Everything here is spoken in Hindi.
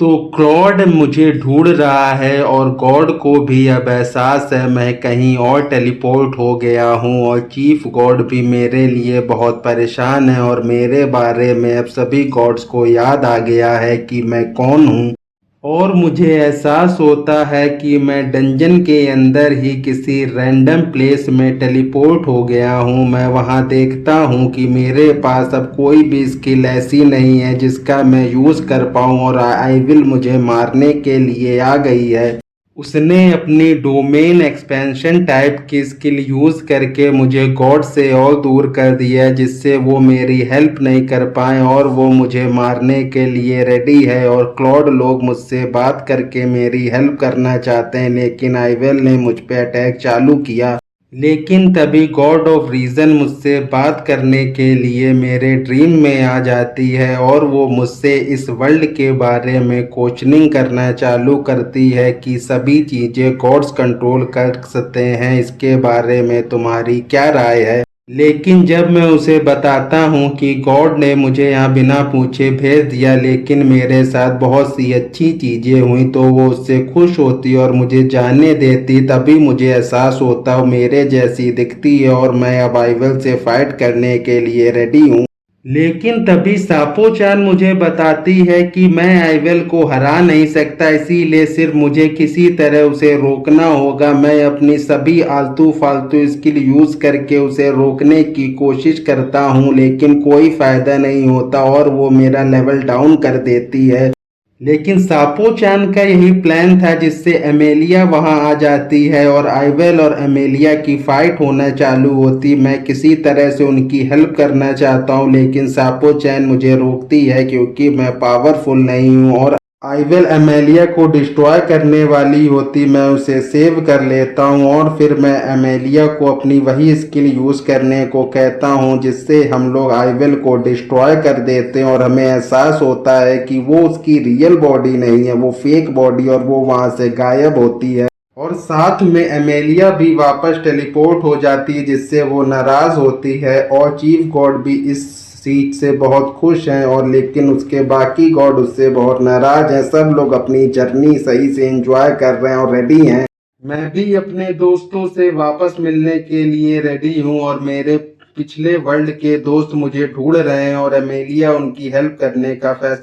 तो क्लॉड मुझे ढूंढ रहा है और गॉड को भी अब एहसास है मैं कहीं और टेलीपोर्ट हो गया हूँ और चीफ गॉड भी मेरे लिए बहुत परेशान है और मेरे बारे में अब सभी गॉड्स को याद आ गया है कि मैं कौन हूँ। और मुझे एहसास होता है कि मैं डंजन के अंदर ही किसी रैंडम प्लेस में टेलीपोर्ट हो गया हूँ। मैं वहाँ देखता हूँ कि मेरे पास अब कोई भी स्किल ऐसी नहीं है जिसका मैं यूज़ कर पाऊँ और आईविल मुझे मारने के लिए आ गई है। उसने अपनी डोमेन एक्सपेंशन टाइप की स्किल यूज करके मुझे गॉड से और दूर कर दिया है जिससे वो मेरी हेल्प नहीं कर पाए और वो मुझे मारने के लिए रेडी है और क्लॉड लोग मुझसे बात करके मेरी हेल्प करना चाहते हैं लेकिन आईवेल ने मुझ पे अटैक चालू किया। लेकिन तभी गॉड ऑफ रीजन मुझसे बात करने के लिए मेरे ड्रीम में आ जाती है और वो मुझसे इस वर्ल्ड के बारे में क्वेश्चनिंग करना चालू करती है कि सभी चीज़ें गॉड्स कंट्रोल कर सकते हैं, इसके बारे में तुम्हारी क्या राय है। लेकिन जब मैं उसे बताता हूँ कि गॉड ने मुझे यहाँ बिना पूछे भेज दिया लेकिन मेरे साथ बहुत सी अच्छी चीज़ें हुई तो वो उससे खुश होती और मुझे जाने देती, तभी मुझे एहसास होता वो मेरे जैसी दिखती है और मैं अब आइवल से फाइट करने के लिए रेडी हूँ। लेकिन तभी सापो-चान मुझे बताती है कि मैं आइवेल को हरा नहीं सकता, इसीलिए सिर्फ मुझे किसी तरह उसे रोकना होगा। मैं अपनी सभी आलतू फालतू स्किल यूज करके उसे रोकने की कोशिश करता हूँ लेकिन कोई फायदा नहीं होता और वो मेरा लेवल डाउन कर देती है। लेकिन सापो-चान का यही प्लान था जिससे एमेलिया वहां आ जाती है और आइवेल और एमेलिया की फाइट होना चालू होती। मैं किसी तरह से उनकी हेल्प करना चाहता हूं लेकिन सापो-चान मुझे रोकती है क्योंकि मैं पावरफुल नहीं हूं और आइवेल एमेलिया को डिस्ट्रॉय करने वाली होती। मैं उसे सेव कर लेता हूँ और फिर मैं एमेलिया को अपनी वही स्किल यूज करने को कहता हूँ जिससे हम लोग आइवेल को डिस्ट्रॉय कर देते हैं और हमें एहसास होता है कि वो उसकी रियल बॉडी नहीं है, वो फेक बॉडी, और वो वहां से गायब होती है और साथ में एमेलिया भी वापस टेलीपोर्ट हो जाती है जिससे वो नाराज होती है और चीफ गॉड भी इस सीट से बहुत खुश हैं और लेकिन उसके बाकी गॉड उससे बहुत नाराज हैं। सब लोग अपनी जर्नी सही से एंजॉय कर रहे हैं और रेडी हैं। मैं भी अपने दोस्तों से वापस मिलने के लिए रेडी हूँ और मेरे पिछले वर्ल्ड के दोस्त मुझे ढूंढ रहे हैं और एमेलिया उनकी हेल्प करने का फैसला